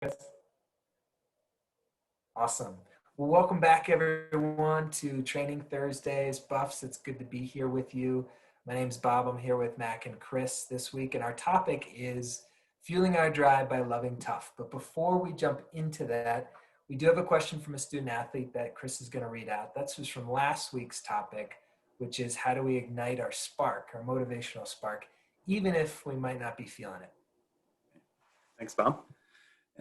Chris? Awesome. Well, welcome back everyone to Training Thursdays. Buffs, it's good to be here with you. My name's Bob. I'm here with Mac and Chris this week, and our topic is fueling our drive by loving tough. But before we jump into that, we do have a question from a student athlete that Chris is going to read out. That's just from last week's topic, which is how do we ignite our spark, our motivational spark, even if we might not be feeling it. Thanks, Bob.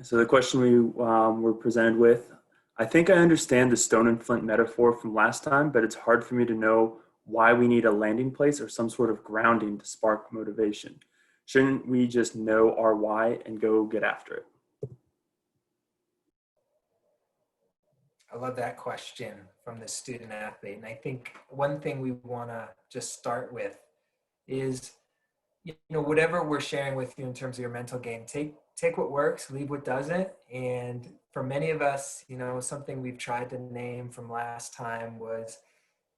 So the question we were presented with, I think I understand the stone and flint metaphor from last time, but it's hard for me to know why we need a landing place or some sort of grounding to spark motivation. Shouldn't we just know our why and go get after it? I love that question from the student athlete. And I think one thing we want to just start with is, whatever we're sharing with you in terms of your mental game, take what works, leave what doesn't. And for many of us, something we've tried to name from last time was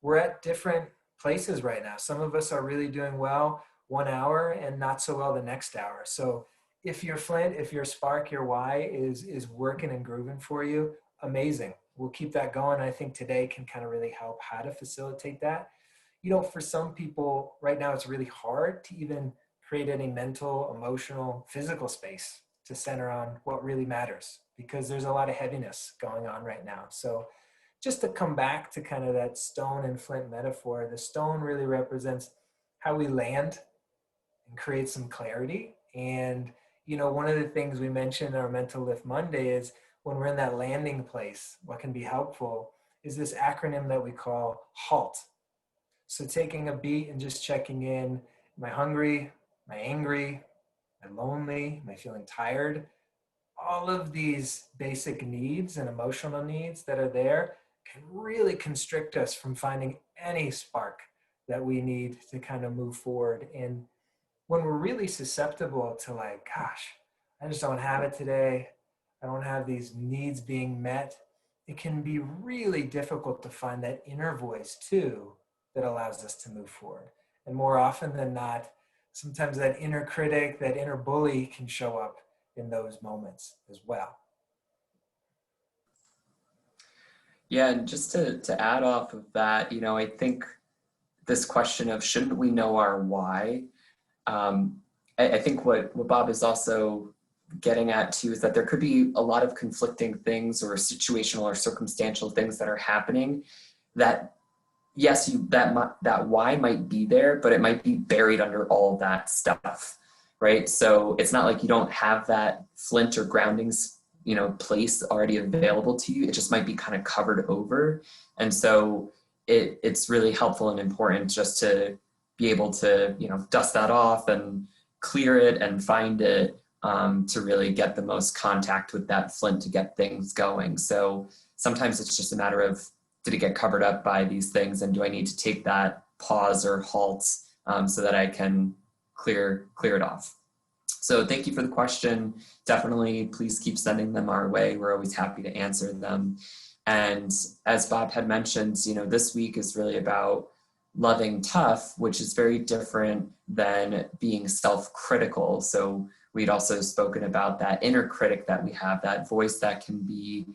we're at different places right now. Some of us are really doing well 1 hour and not so well the next hour. So if your flint, if your spark, your why is working and grooving for you, amazing. We'll keep that going. I think today can kind of really help how to facilitate that. For some people right now, it's really hard to even create any mental, emotional, physical space to center on what really matters because there's a lot of heaviness going on right now. So just to come back to kind of that stone and flint metaphor, the stone really represents how we land and create some clarity. And, one of the things we mentioned in our Mental Lift Monday is when we're in that landing place, what can be helpful is this acronym that we call HALT. So taking a beat and just checking in, am I hungry? Am I angry? Am I lonely? Am I feeling tired? All of these basic needs and emotional needs that are there can really constrict us from finding any spark that we need to kind of move forward. And when we're really susceptible to gosh, I just don't have it today. I don't have these needs being met. It can be really difficult to find that inner voice too that allows us to move forward. And more often than not, sometimes that inner critic, that inner bully can show up in those moments as well. Yeah, and just to add off of that, I think this question of shouldn't we know our why, I think what Bob is also getting at too is that there could be a lot of conflicting things or situational or circumstantial things that are happening that, yes, that why might be there, but it might be buried under all that stuff, right? So it's not like you don't have that flint or groundings, place already available to you. It just might be kind of covered over. And so it's really helpful and important just to be able to, dust that off and clear it and find it to really get the most contact with that flint to get things going. So sometimes it's just a matter of, did it get covered up by these things? And do I need to take that pause or halt so that I can clear it off? So thank you for the question. Definitely, please keep sending them our way. We're always happy to answer them. And as Bob had mentioned, this week is really about loving tough, which is very different than being self-critical. So we'd also spoken about that inner critic that we have, that voice that can be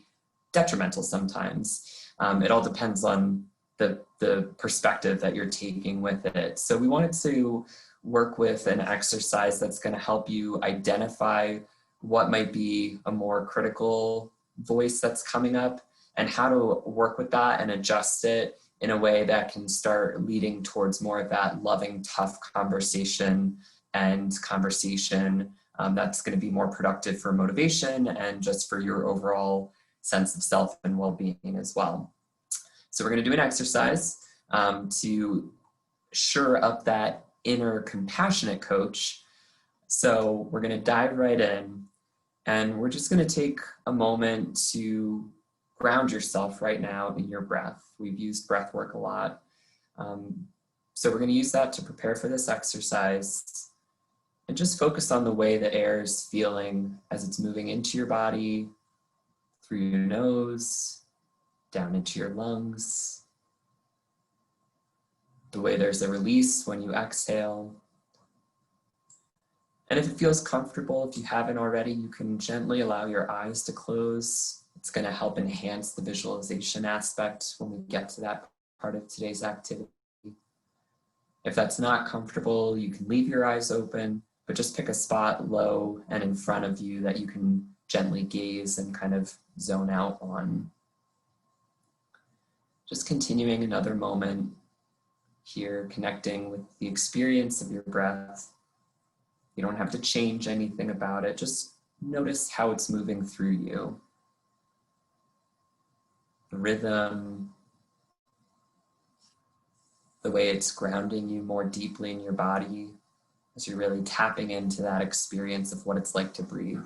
detrimental sometimes. It all depends on the perspective that you're taking with it. So we wanted to work with an exercise that's going to help you identify what might be a more critical voice that's coming up and how to work with that and adjust it in a way that can start leading towards more of that loving, tough conversation and conversation that's going to be more productive for motivation and just for your overall sense of self and well-being as well. So we're going to do an exercise to shore up that inner compassionate coach. So we're going to dive right in and we're just going to take a moment to ground yourself right now in your breath. We've used breath work a lot. So we're going to use that to prepare for this exercise and just focus on the way the air is feeling as it's moving into your body, through your nose, down into your lungs, the way there's a release when you exhale, And if it feels comfortable, if you haven't already, you can gently allow your eyes to close. It's going to help enhance the visualization aspect when we get to that part of today's activity. If that's not comfortable, you can leave your eyes open, but just pick a spot low and in front of you that you can gently gaze and kind of zone out on. Just continuing another moment here, connecting with the experience of your breath. You don't have to change anything about it. Just notice how it's moving through you. The rhythm, the way it's grounding you more deeply in your body as you're really tapping into that experience of what it's like to breathe.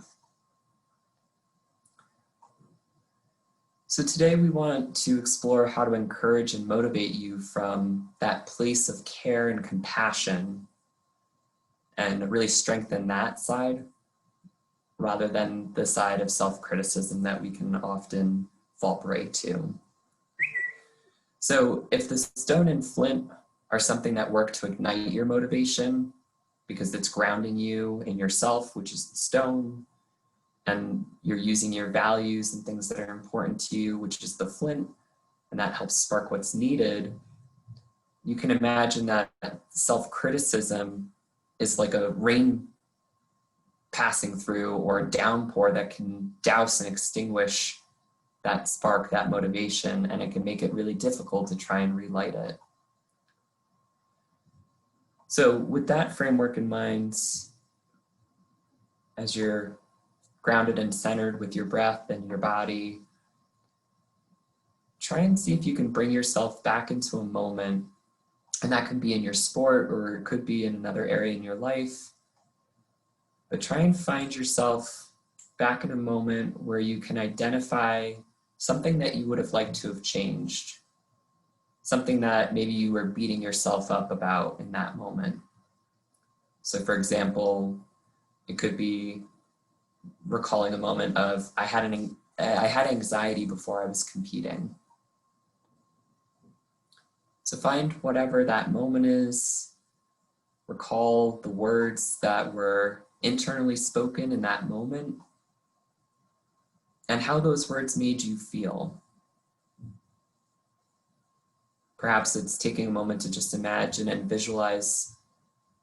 So today we want to explore how to encourage and motivate you from that place of care and compassion and really strengthen that side rather than the side of self-criticism that we can often fall prey to. So if the stone and flint are something that work to ignite your motivation because it's grounding you in yourself, which is the stone, and you're using your values and things that are important to you, which is the flint, and that helps spark what's needed, you can imagine that self-criticism is like a rain passing through or a downpour that can douse and extinguish that spark, that motivation, and it can make it really difficult to try and relight it. So with that framework in mind, as you're grounded and centered with your breath and your body, try and see if you can bring yourself back into a moment, and that could be in your sport or it could be in another area in your life, but try and find yourself back in a moment where you can identify something that you would have liked to have changed, something that maybe you were beating yourself up about in that moment. So for example, it could be recalling a moment of, I had anxiety before I was competing. So find whatever that moment is, recall the words that were internally spoken in that moment, and how those words made you feel. Perhaps it's taking a moment to just imagine and visualize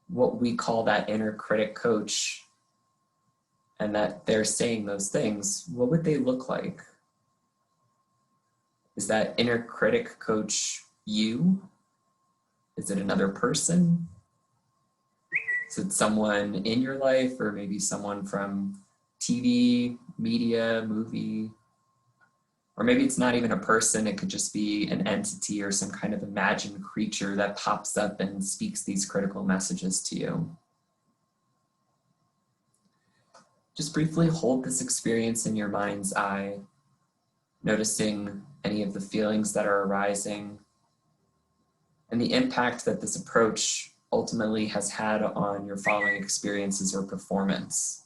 what we call that inner critic coach, and that they're saying those things. What would they look like? Is that inner critic coach you? Is it another person? Is it someone in your life, or maybe someone from TV, media, movie? Or maybe it's not even a person, it could just be an entity or some kind of imagined creature that pops up and speaks these critical messages to you. Just briefly hold this experience in your mind's eye, noticing any of the feelings that are arising and the impact that this approach ultimately has had on your following experiences or performance.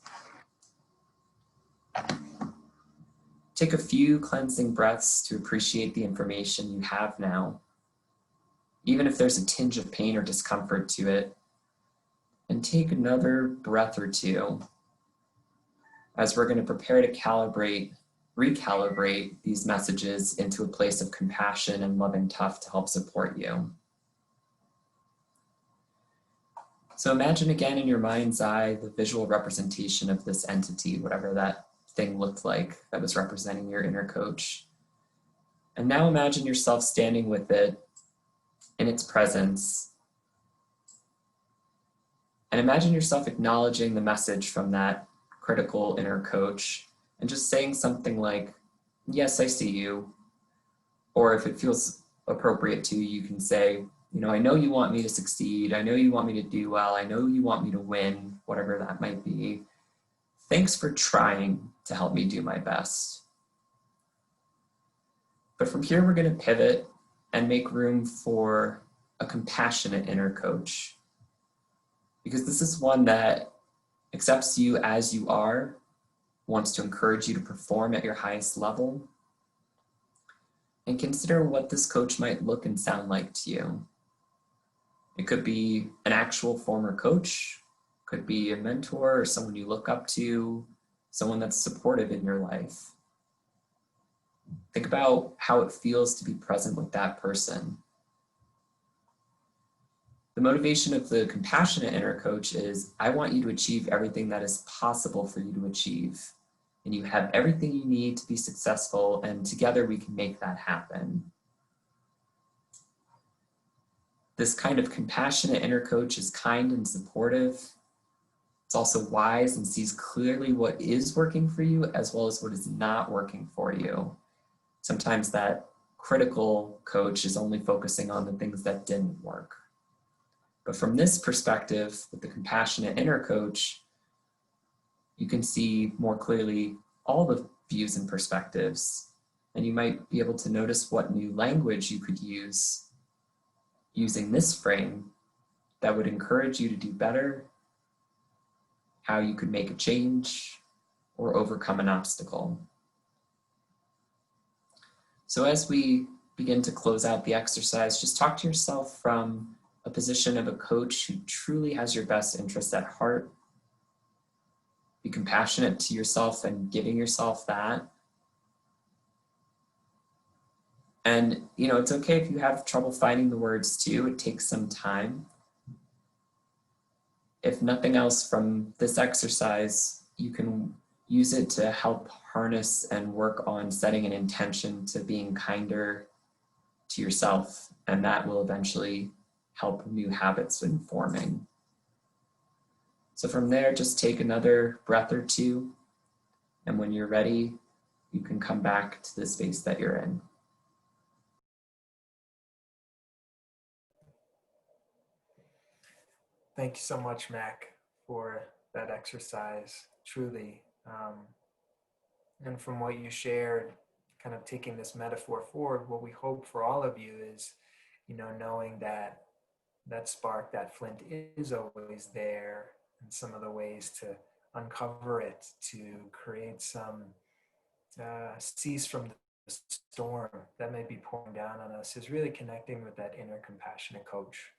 Take a few cleansing breaths to appreciate the information you have now, even if there's a tinge of pain or discomfort to it. And take another breath or two as we're going to prepare to recalibrate these messages into a place of compassion and loving tough to help support you. So imagine again in your mind's eye the visual representation of this entity, whatever that thing looked like that was representing your inner coach. And now imagine yourself standing with it in its presence. And imagine yourself acknowledging the message from that critical inner coach and just saying something like, yes, I see you. Or if it feels appropriate to, you can say, I know you want me to succeed. I know you want me to do well. I know you want me to win, whatever that might be. Thanks for trying to help me do my best. But from here, we're going to pivot and make room for a compassionate inner coach, because this is one that accepts you as you are, wants to encourage you to perform at your highest level, and consider what this coach might look and sound like to you. It could be an actual former coach, Could be a mentor or someone you look up to, someone that's supportive in your life. Think about how it feels to be present with that person. The motivation of the compassionate inner coach is, I want you to achieve everything that is possible for you to achieve. And you have everything you need to be successful, and together we can make that happen. This kind of compassionate inner coach is kind and supportive. It's also wise and sees clearly what is working for you as well as what is not working for you. Sometimes that critical coach is only focusing on the things that didn't work. But from this perspective, with the compassionate inner coach, you can see more clearly all the views and perspectives, and you might be able to notice what new language you could use using this frame that would encourage you to do better, how you could make a change or overcome an obstacle. So as we begin to close out the exercise, just talk to yourself from a position of a coach who truly has your best interests at heart. Be compassionate to yourself and giving yourself that. And, it's okay if you have trouble finding the words too. It takes some time. If nothing else from this exercise, you can use it to help harness and work on setting an intention to being kinder to yourself. And that will eventually help new habits in forming. So from there, just take another breath or two. And when you're ready, you can come back to the space that you're in. Thank you so much, Mac, for that exercise, truly. And from what you shared, kind of taking this metaphor forward, what we hope for all of you is, knowing that that spark, that flint is always there, and some of the ways to uncover it, to create some cease from the storm that may be pouring down on us, is really connecting with that inner compassionate coach.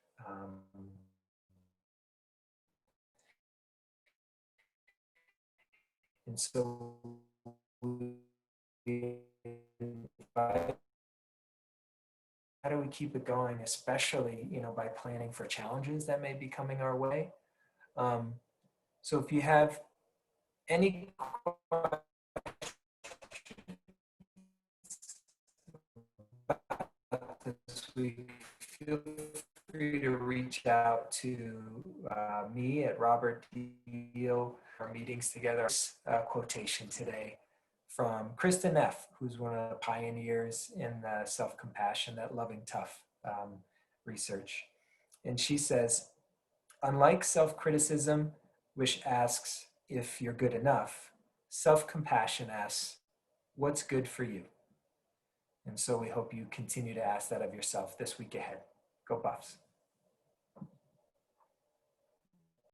And so how do we keep it going, especially, by planning for challenges that may be coming our way? So if you have any questions this week, feel free to reach out to me at Robert Deal. Our meetings together. Quotation today from Kristen F., who's one of the pioneers in the self-compassion, that loving tough research. And she says, unlike self-criticism, which asks if you're good enough, self-compassion asks, what's good for you? And so we hope you continue to ask that of yourself this week ahead. Go Buffs.